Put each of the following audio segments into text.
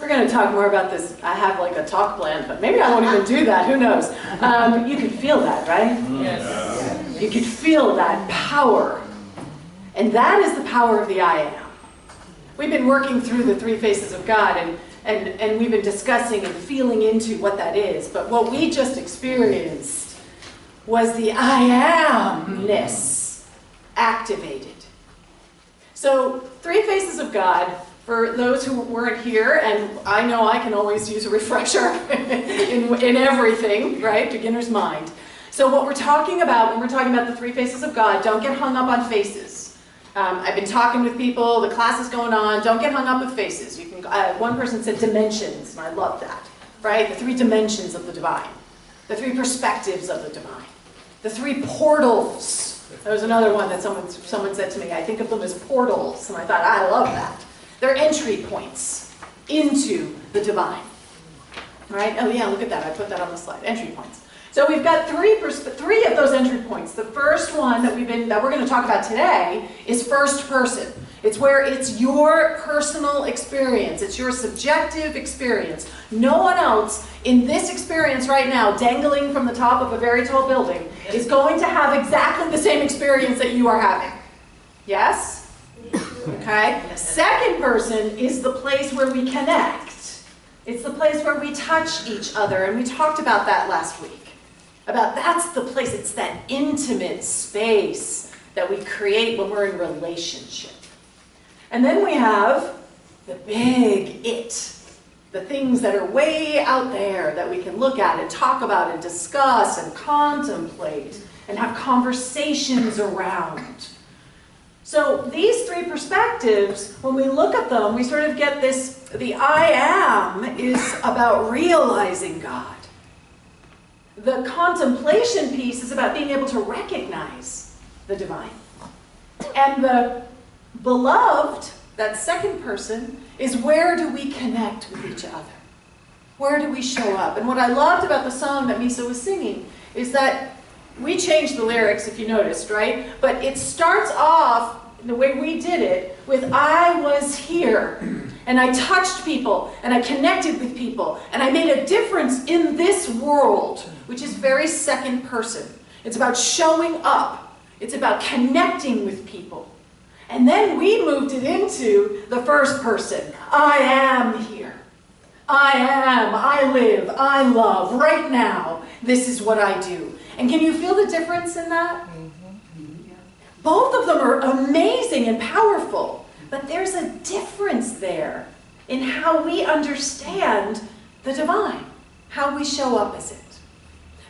going to talk more about this. I have like a talk planned, but maybe I won't even do that. Who knows? You can feel that, right? Yes. You can feel that power. And that is the power of the I am. We've been working through the three faces of God, and we've been discussing and feeling into what that is. But what we just experienced was the I am-ness activated. So, three faces of God, for those who weren't here, and I know I can always use a refresher in everything, right? Beginner's mind. So what we're talking about, when we're talking about the three faces of God, don't get hung up on faces. I've been talking with people, the class is going on, don't get hung up with faces. You can. One person said dimensions, and I love that, right? The three dimensions of the divine. The three perspectives of the divine. The three portals. There was another one that someone said to me, I think of them as portals, and I thought, I love that. They're entry points into the divine. Right? Oh yeah, look at that, I put that on the slide, entry points. So we've got three of those entry points. The first one that we're going to talk about today is first person. It's where it's your personal experience. It's your subjective experience. No one else in this experience right now, dangling from the top of a very tall building, is going to have exactly the same experience that you are having. Yes? Okay? Second person is the place where we connect. It's the place where we touch each other, and we talked about that last week. About that's the place, it's that intimate space that we create when we're in relationship. And then we have the big it, the things that are way out there that we can look at and talk about and discuss and contemplate and have conversations around. So these three perspectives, when we look at them, we sort of get this, the I am is about realizing God. The contemplation piece is about being able to recognize the divine. And the beloved, that second person, is where do we connect with each other? Where do we show up? And what I loved about the song that Misa was singing is that we changed the lyrics, if you noticed, right? But it starts off, the way we did it, with I was here, and I touched people, and I connected with people, and I made a difference in this world, which is very second person. It's about showing up. It's about connecting with people. And then we moved it into the first person. I am here. I am, I live, I love, right now. This is what I do. And can you feel the difference in that? Both of them are amazing and powerful, but there's a difference there in how we understand the divine, how we show up as it.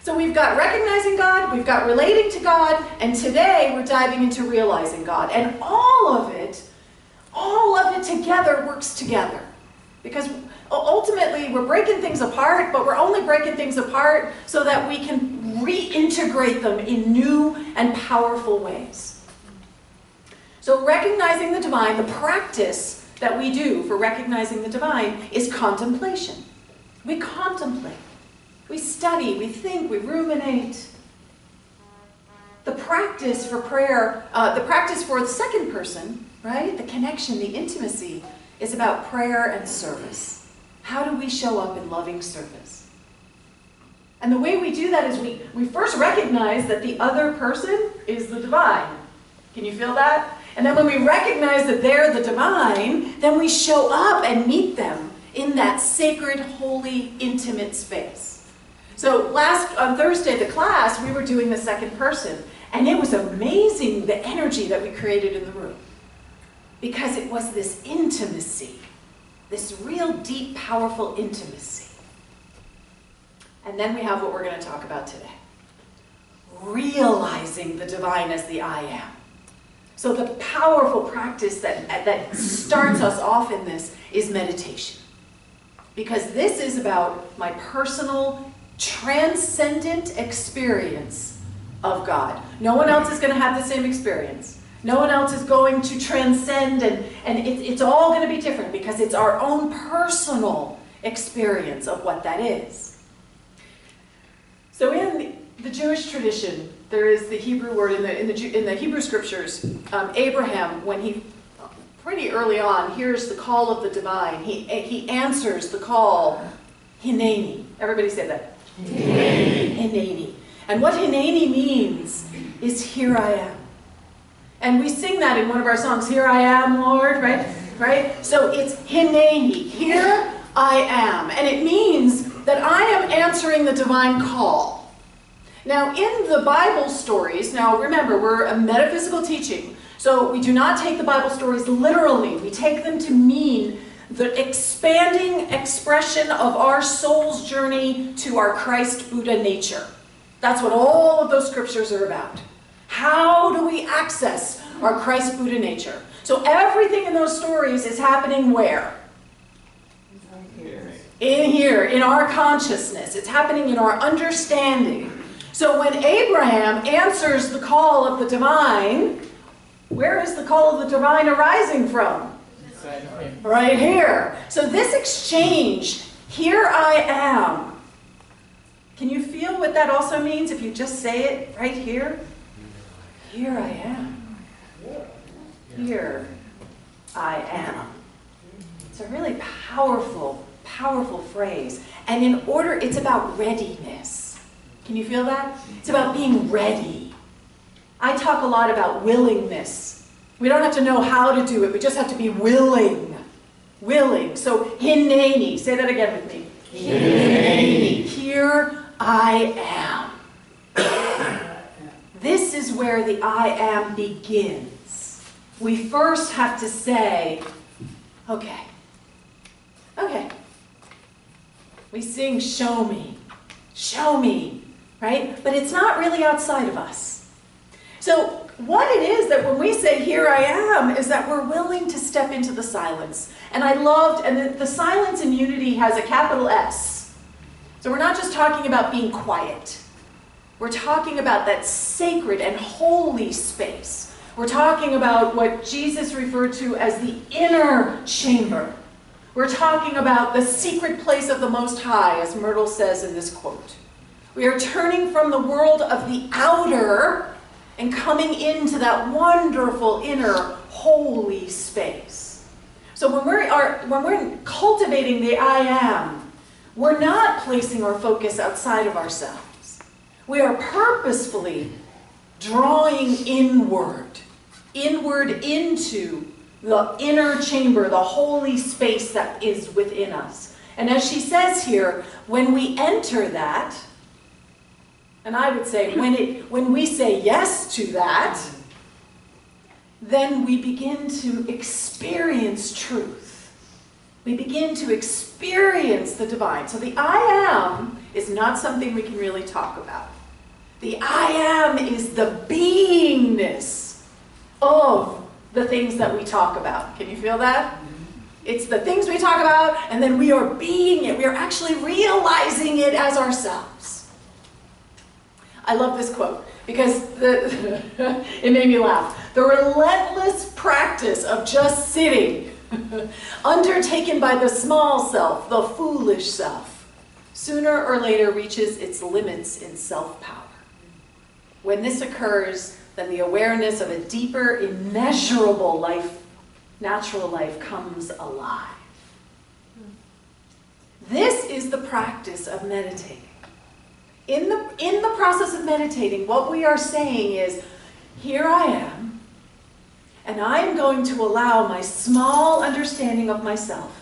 So we've got recognizing God, we've got relating to God, and today we're diving into realizing God. And all of it together works together. Because ultimately we're breaking things apart, but we're only breaking things apart so that we can reintegrate them in new and powerful ways. So recognizing the divine, the practice that we do for recognizing the divine is contemplation. We contemplate. We study, we think, we ruminate. The practice for prayer, the practice for the second person, right? The connection, the intimacy, is about prayer and service. How do we show up in loving service? And the way we do that is we first recognize that the other person is the divine. Can you feel that? And then when we recognize that they're the divine, then we show up and meet them in that sacred, holy, intimate space. So on Thursday, the class, we were doing the second person, and it was amazing the energy that we created in the room. Because it was this intimacy, this real deep, powerful intimacy. And then we have what we're going to talk about today. Realizing the divine as the I am. So the powerful practice that starts us off in this is meditation. Because this is about my personal, transcendent experience of God. No one else is going to have the same experience. No one else is going to transcend, and it's all going to be different because it's our own personal experience of what that is. So in the Jewish tradition, there is the Hebrew word in the Hebrew scriptures. Abraham, when he pretty early on, hears the call of the divine. He answers the call, Hineni. Everybody say that. Hineni. Hineni. And what Hineni means is, here I am. And we sing that in one of our songs, Here I Am, Lord, right? Right? So it's Hineni, here I am. And it means that I am answering the divine call. Now, in the Bible stories, now remember, we're a metaphysical teaching, so we do not take the Bible stories literally. We take them to mean the expanding expression of our soul's journey to our Christ Buddha nature. That's what all of those scriptures are about. How do we access our Christ Buddha nature? So everything in those stories is happening where? In here, in our consciousness. It's happening in our understanding. So when Abraham answers the call of the divine, where is the call of the divine arising from? Right here. So this exchange, here I am. Can you feel what that also means if you just say it right here? Here I am. Here I am. It's a really powerful, powerful phrase. And in order, it's about readiness. Can you feel that? It's about being ready. I talk a lot about willingness. We don't have to know how to do it. We just have to be willing. Willing. So, Hineni. Say that again with me. Hineni. Here I am. This is where the I am begins. We first have to say, okay. Okay. We sing, show me, right? But it's not really outside of us. So what it is that when we say, here I am, is that we're willing to step into the silence. And I loved, and the silence in unity has a capital S. So we're not just talking about being quiet. We're talking about that sacred and holy space. We're talking about what Jesus referred to as the inner chamber. We're talking about the secret place of the Most High, as Myrtle says in this quote. We are turning from the world of the outer and coming into that wonderful inner holy space. So when we're cultivating the I am, we're not placing our focus outside of ourselves. We are purposefully drawing inward into the inner chamber, the holy space that is within us. And as she says here, when we enter that, and I would say when we say yes to that, then we begin to experience truth. We begin to experience the divine. So the I am is not something we can really talk about. The I am is the beingness of the things that we talk about. Can you feel that? It's the things we talk about, and then we are being it. We are actually realizing it as ourselves. I love this quote because it made me laugh. The relentless practice of just sitting, undertaken by the small self, the foolish self, sooner or later reaches its limits in self-power. When this occurs, then the awareness of a deeper, immeasurable life, natural life, comes alive. This is the practice of meditating. In the process of meditating, what we are saying is, here I am, and I am going to allow my small understanding of myself,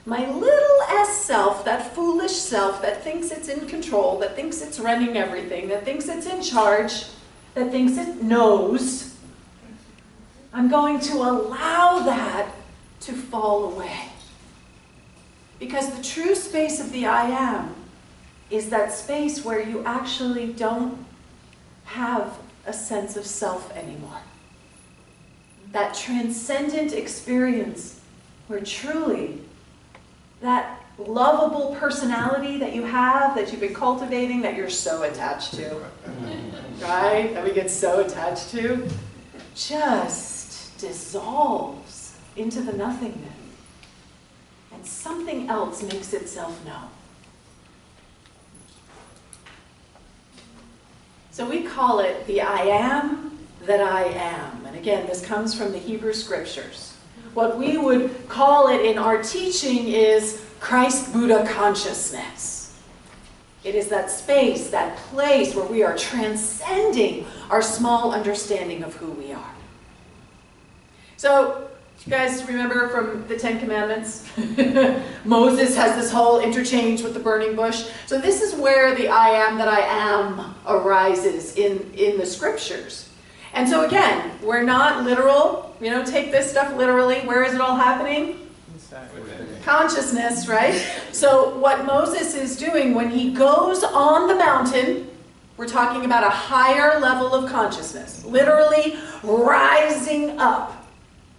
my little s self, that foolish self that thinks it's in control, that thinks it's running everything, that thinks it's in charge, that thinks it knows, I'm going to allow that to fall away. Because the true space of the I am is that space where you actually don't have a sense of self anymore. That transcendent experience where truly that lovable personality that you have, that you've been cultivating, that you're so attached to, right? That we get so attached to, just dissolves into the nothingness. And something else makes itself known. So we call it the I am that I am. And again, this comes from the Hebrew scriptures. what we would call it in our teaching is Christ-Buddha consciousness. It is that space, that place where we are transcending our small understanding of who we are. So, you guys remember from the Ten Commandments? Moses has this whole interchange with the burning bush. So this is where the I am that I am arises in the scriptures. And so again, we're not literal. We don't take this stuff literally. Where is it all happening? Consciousness, right? So what Moses is doing when he goes on the mountain, we're talking about a higher level of consciousness, literally rising up.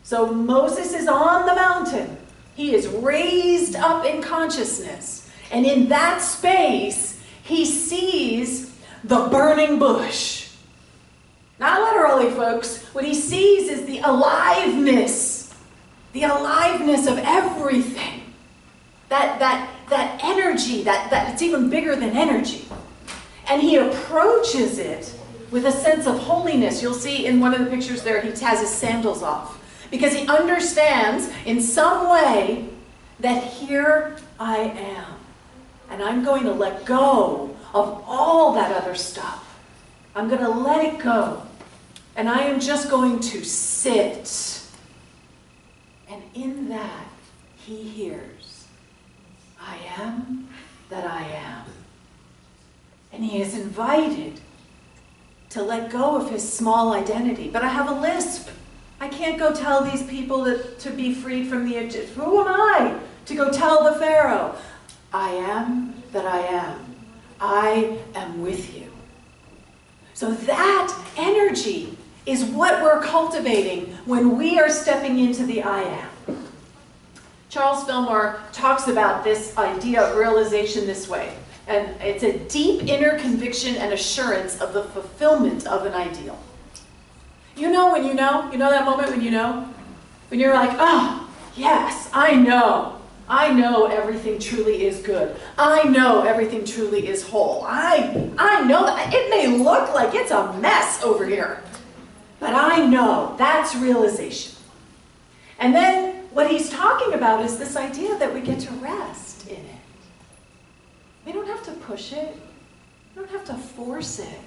So Moses is on the mountain. He is raised up in consciousness. And in that space, he sees the burning bush. Not literally, folks. What he sees is the aliveness of everything. That energy, that it's even bigger than energy. And he approaches it with a sense of holiness. You'll see in one of the pictures there, he has his sandals off. Because he understands in some way that here I am. And I'm going to let go of all that other stuff. I'm going to let it go. And I am just going to sit. And in that, he hears, I am that I am. And he is invited to let go of his small identity. But I have a lisp. I can't go tell these people to be freed from the Egypt. Who am I to go tell the Pharaoh? I am that I am. I am with you. So that energy is what we're cultivating when we are stepping into the I am. Charles Fillmore talks about this idea of realization this way. And it's a deep inner conviction and assurance of the fulfillment of an ideal. You know when you know? You know that moment when you know? When you're like, oh, yes, I know. I know everything truly is good. I know everything truly is whole. I know that. It may look like it's a mess over here. But I know. That's realization. And then what he's talking about is this idea that we get to rest in it. We don't have to push it. We don't have to force it.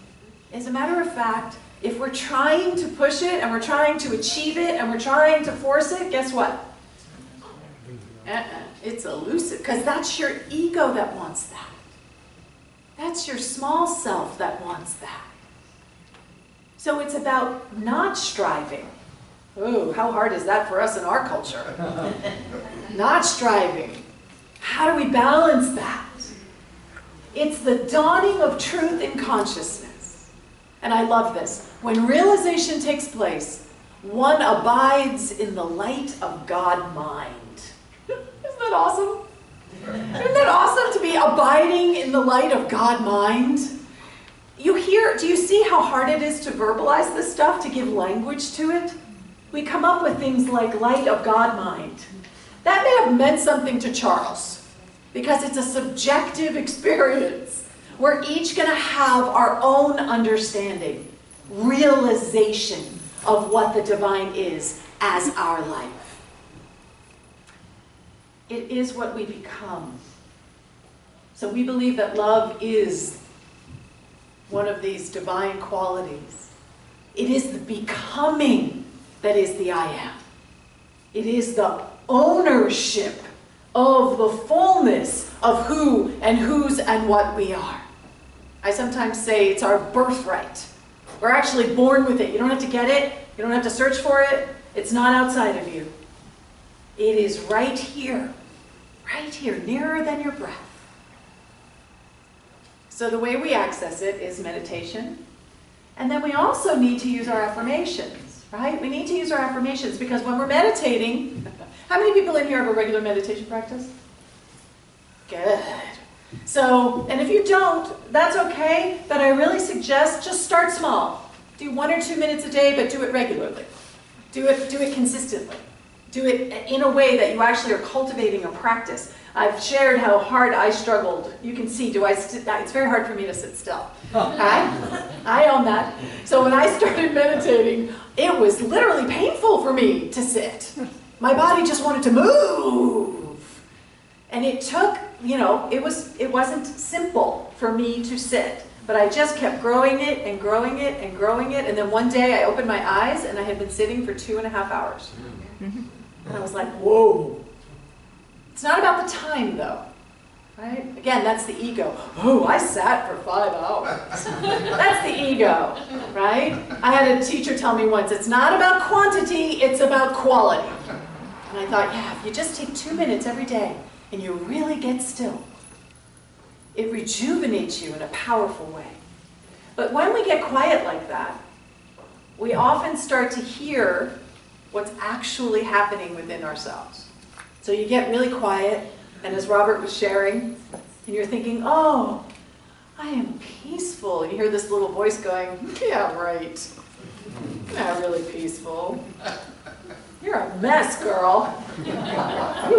As a matter of fact, if we're trying to push it, and we're trying to achieve it, and we're trying to force it, guess what? It's elusive, because that's your ego that wants that. That's your small self that wants that. So it's about not striving. Ooh, how hard is that for us in our culture? Not striving. How do we balance that? It's the dawning of truth in consciousness. And I love this. When realization takes place, one abides in the light of God mind. Isn't that awesome? Isn't that awesome to be abiding in the light of God mind? Do you see how hard it is to verbalize this stuff, to give language to it? We come up with things like light of God mind. That may have meant something to Charles, because it's a subjective experience. We're each going to have our own understanding, realization of what the divine is as our life. It is what we become. So we believe that love is one of these divine qualities. It is the becoming that is the I am. It is the ownership of the fullness of who and whose and what we are. I sometimes say it's our birthright. We're actually born with it. You don't have to get it. You don't have to search for it. It's not outside of you. It is right here, nearer than your breath. So the way we access it is meditation. And then we also need to use our affirmations, right? We need to use our affirmations because when we're meditating, how many people in here have a regular meditation practice? Good. So, and if you don't, that's okay, but I really suggest just start small. Do 1 or 2 minutes a day, but do it regularly. Do it consistently. Do it in a way that you actually are cultivating a practice. I've shared how hard I struggled. You can see, it's very hard for me to sit still. I own that. So when I started meditating, it was literally painful for me to sit. My body just wanted to move. And it took, it wasn't simple for me to sit. But I just kept growing it and growing it and growing it. And then one day I opened my eyes and I had been sitting for 2.5 hours. And I was like, whoa. It's not about the time though, right? Again, that's the ego. Oh, I sat for 5 hours. That's the ego, right? I had a teacher tell me once, it's not about quantity, it's about quality. And I thought, yeah, if you just take 2 minutes every day and you really get still, it rejuvenates you in a powerful way. But when we get quiet like that, we often start to hear what's actually happening within ourselves. So you get really quiet, and as Robert was sharing, and you're thinking, oh, I am peaceful. And you hear this little voice going, yeah, right. Not really peaceful. You're a mess, girl. You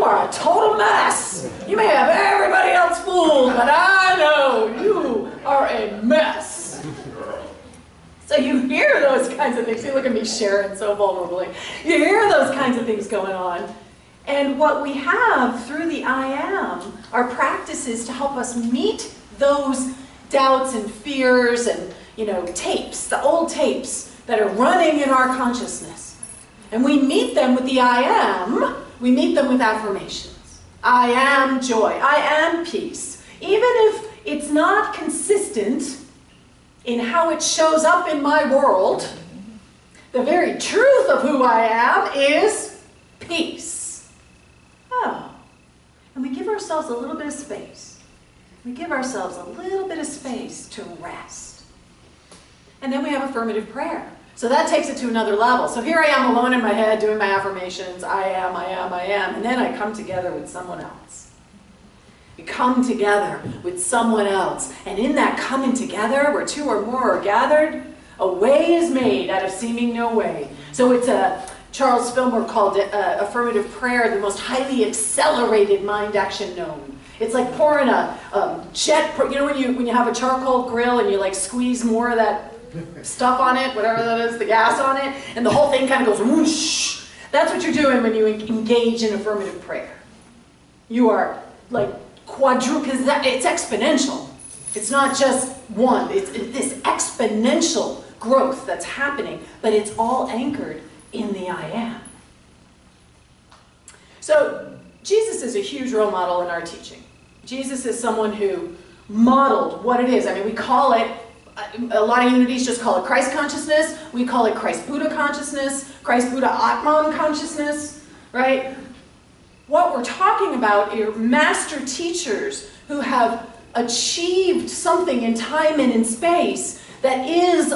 are a total mess. You may have everybody else fooled, but I know you are a mess. So you hear those kinds of things. You look at me sharing so vulnerably. You hear those kinds of things going on. And what we have through the I Am are practices to help us meet those doubts and fears and, tapes, the old tapes that are running in our consciousness. And we meet them with the I Am. We meet them with affirmations. I am joy. I am peace. Even if it's not consistent in how it shows up in my world, the very truth of who I am is peace. Oh. And we give ourselves a little bit of space. We give ourselves a little bit of space to rest. And then we have affirmative prayer. So that takes it to another level. So here I am alone in my head doing my affirmations. I am, I am, I am. And then I come together with someone else. We come together with someone else. And in that coming together, where two or more are gathered, a way is made out of seeming no way. So it's Charles Fillmore called it affirmative prayer, the most highly accelerated mind action known. It's like pouring a jet, when you have a charcoal grill and you like squeeze more of that stuff on it, whatever that is, the gas on it, and the whole thing kind of goes whoosh. That's what you're doing when you engage in affirmative prayer. You are like because it's exponential. It's not just one. It's this exponential growth that's happening, but it's all anchored in the I Am. So Jesus is a huge role model in our teaching. Jesus is someone who modeled what it is. I mean, we call it, a lot of unities just call it Christ consciousness. We call it Christ Buddha consciousness, Christ Buddha Atman consciousness, right? What we're talking about are master teachers who have achieved something in time and in space that is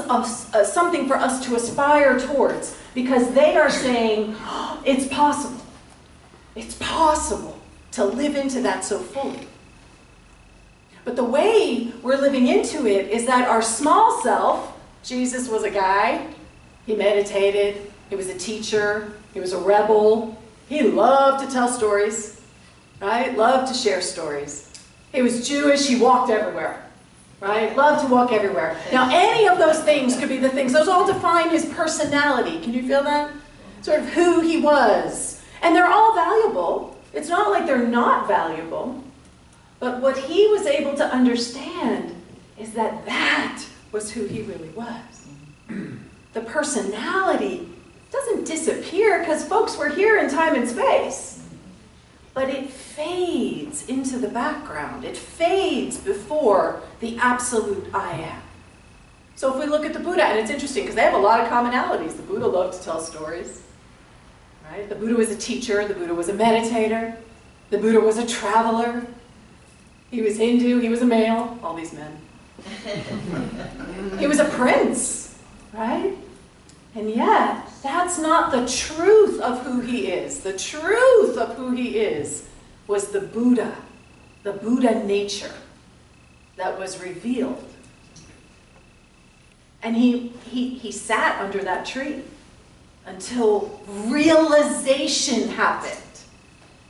something for us to aspire towards, because they are saying, oh, it's possible. It's possible to live into that so fully. But the way we're living into it is that our small self, Jesus was a guy, he meditated, he was a teacher, he was a rebel, he loved to tell stories, right? Loved to share stories. He was Jewish, he walked everywhere, right? Loved to walk everywhere. Now any of those things could be the things, those all define his personality. Can you feel that? Sort of who he was. And they're all valuable. It's not like they're not valuable. But what he was able to understand is that that was who he really was. The personality doesn't disappear because folks were here in time and space. But it fades into the background. It fades before the absolute I Am. So if we look at the Buddha, and it's interesting because they have a lot of commonalities. The Buddha loved to tell stories. Right? The Buddha was a teacher. The Buddha was a meditator. The Buddha was a traveler. He was Hindu, he was a male, all these men. He was a prince, right? And yet, that's not the truth of who he is. The truth of who he is was the Buddha nature that was revealed. And he sat under that tree until realization happened.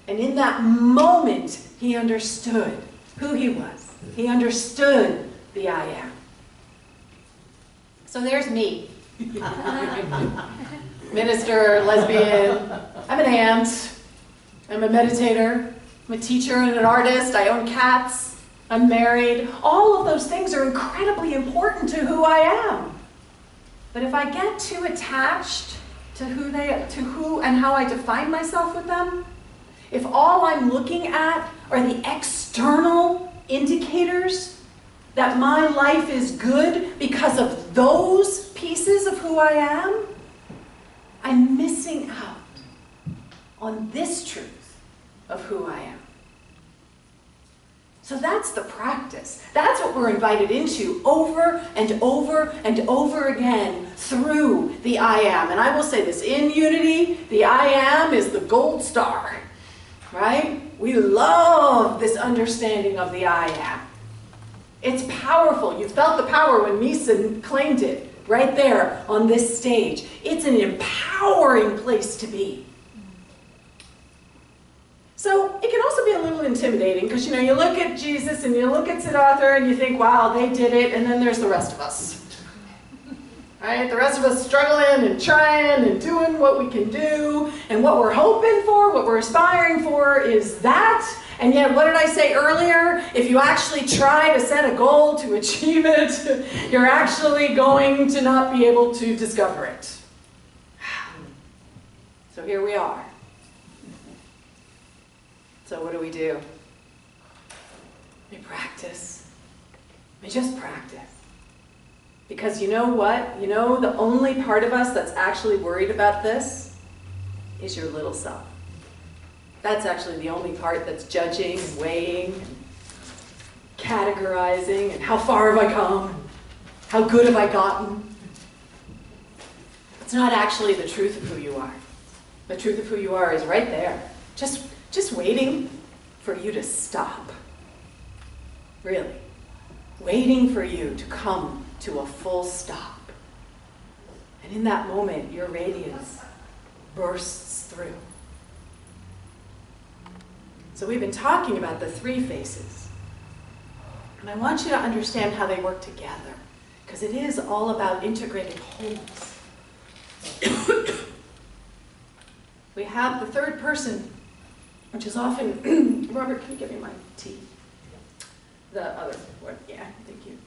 And in that moment, he understood who he was. He understood the I Am. So there's me. Minister, lesbian. I'm an aunt. I'm a meditator. I'm a teacher and an artist. I own cats. I'm married. All of those things are incredibly important to who I am. But if I get too attached to who and how I define myself with them, if all I'm looking at are the external indicators that my life is good because of those pieces of who I am, I'm missing out on this truth of who I am. So that's the practice. That's what we're invited into over and over and over again through the I am. And I will say this, in Unity, the I am is the gold star, right? We love this understanding of the I am. It's powerful. You felt the power when Misa claimed it right there on this stage. It's an empowering place to be. So it can also be a little intimidating because, you look at Jesus and you look at Siddhartha and you think, wow, they did it, and then there's the rest of us. Right? The rest of us struggling and trying and doing what we can do, and what we're hoping for, what we're aspiring for is that. And yet, what did I say earlier? If you actually try to set a goal to achieve it, you're actually going to not be able to discover it. So here we are. So what do? We practice. We just practice. Because you know what? The only part of us that's actually worried about this is your little self. That's actually the only part that's judging and weighing and categorizing and how far have I come? And how good have I gotten? It's not actually the truth of who you are. The truth of who you are is right there. Just waiting for you to stop. Really. Waiting for you to come to a full stop. And in that moment, your radiance bursts through. So we've been talking about the three faces. And I want you to understand how they work together, because it is all about integrated wholeness. We have the third person, which is often, Robert, can you give me my tea? The other one, yeah, thank you.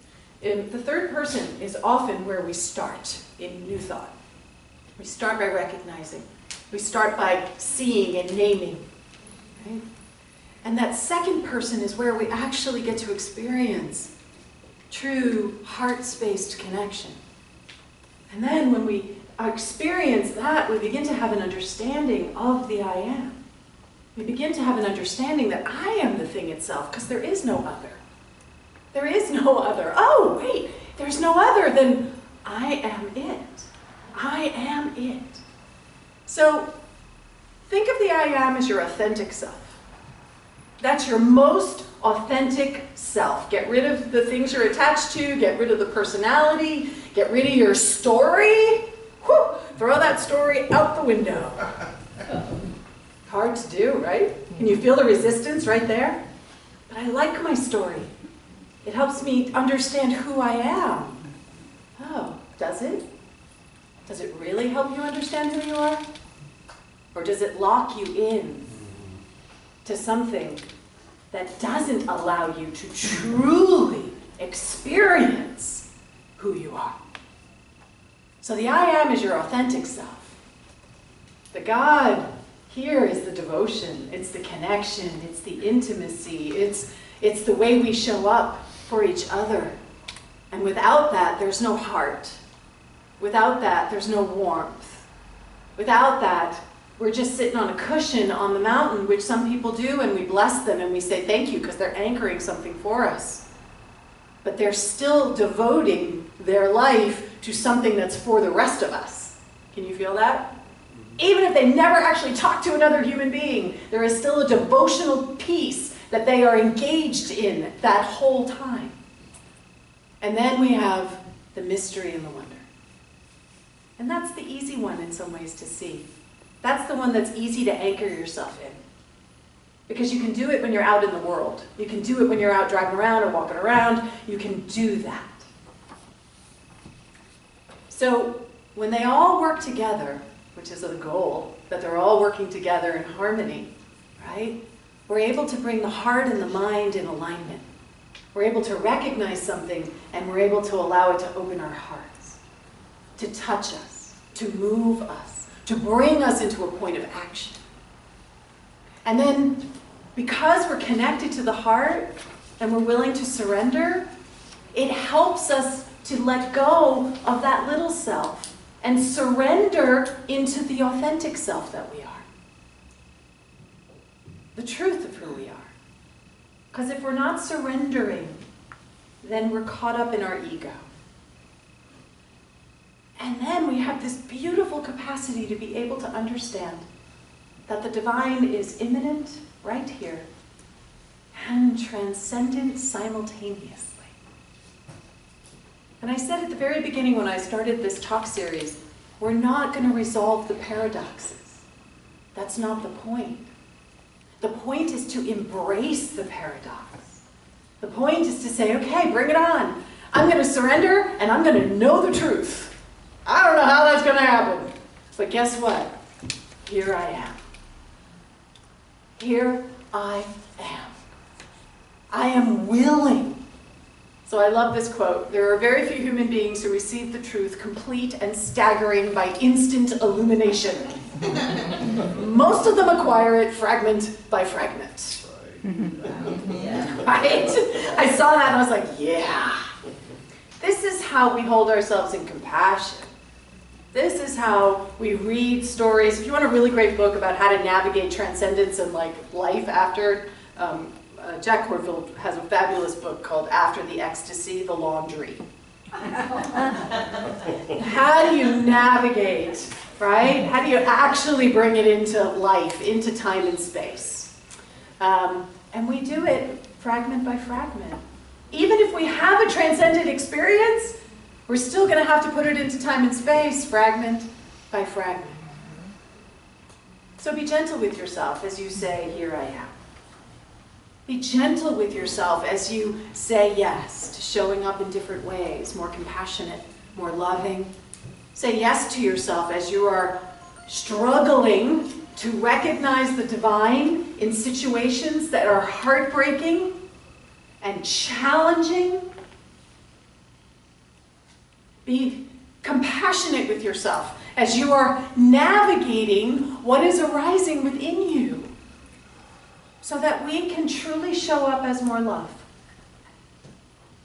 The third person is often where we start in New Thought. We start by recognizing. We start by seeing and naming. Right? And that second person is where we actually get to experience true heart-spaced connection. And then when we experience that, we begin to have an understanding of the I am. We begin to have an understanding that I am the thing itself, because there is no other. There is no other. Oh, wait, there's no other than I am it. I am it. So think of the I am as your authentic self. That's your most authentic self. Get rid of the things you're attached to, get rid of the personality, get rid of your story. Whew, throw that story out the window. Hard to do, right? Can you feel the resistance right there? But I like my story. It helps me understand who I am. Oh, does it? Does it really help you understand who you are? Or does it lock you in to something that doesn't allow you to truly experience who you are? So the I am is your authentic self. The God here is the devotion, it's the connection, it's the intimacy, it's the way we show up for each other. And without that, there's no heart. Without that, there's no warmth. Without that, we're just sitting on a cushion on the mountain, which some people do, and we bless them and we say thank you because they're anchoring something for us. But they're still devoting their life to something that's for the rest of us. Can you feel that? Even if they never actually talk to another human being, there is still a devotional piece that they are engaged in that whole time. And then we have the mystery and the wonder. And that's the easy one in some ways to see. That's the one that's easy to anchor yourself in. Because you can do it when you're out in the world. You can do it when you're out driving around or walking around. You can do that. So when they all work together, which is the goal, that they're all working together in harmony, right? We're able to bring the heart and the mind in alignment. We're able to recognize something, and we're able to allow it to open our hearts, to touch us, to move us, to bring us into a point of action. And then, because we're connected to the heart and we're willing to surrender, it helps us to let go of that little self and surrender into the authentic self that we are. The truth of who we are. Because if we're not surrendering, then we're caught up in our ego. And then we have this beautiful capacity to be able to understand that the divine is immanent right here and transcendent simultaneously. And I said at the very beginning when I started this talk series, we're not going to resolve the paradoxes. That's not the point. The point is to embrace the paradox. The point is to say, okay, bring it on. I'm going to surrender and I'm going to know the truth. I don't know how that's going to happen. But guess what? Here I am. Here I am. I am willing. So I love this quote. There are very few human beings who receive the truth complete and staggering by instant illumination. Most of them acquire it fragment by fragment. Right? I saw that and I was like, yeah. This is how we hold ourselves in compassion. This is how we read stories. If you want a really great book about how to navigate transcendence and like life after, Jack Kornfield has a fabulous book called After the Ecstasy, The Laundry. How do you navigate, right? How do you actually bring it into life, into time and space? And we do it fragment by fragment. Even if we have a transcendent experience, we're still going to have to put it into time and space, fragment by fragment. So be gentle with yourself as you say, here I am. Be gentle with yourself as you say yes to showing up in different ways, more compassionate, more loving. Say yes to yourself as you are struggling to recognize the divine in situations that are heartbreaking and challenging. Be compassionate with yourself as you are navigating what is arising within you so that we can truly show up as more love.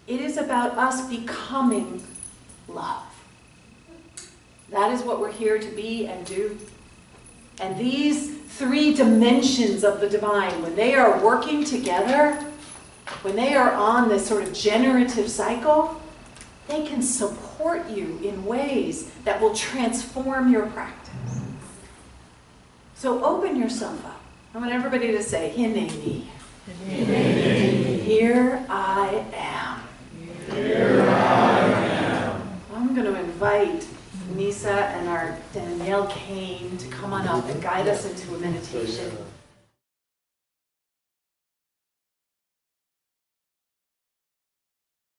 It is about us becoming love. That is what we're here to be and do. And these three dimensions of the divine, when they are working together, when they are on this sort of generative cycle, they can support you in ways that will transform your practice. So open yourself up. I want everybody to say, Hineni. Here I am. Here I am. I'm going to invite Nisa and our Danielle Kane to come on up and guide us into a meditation.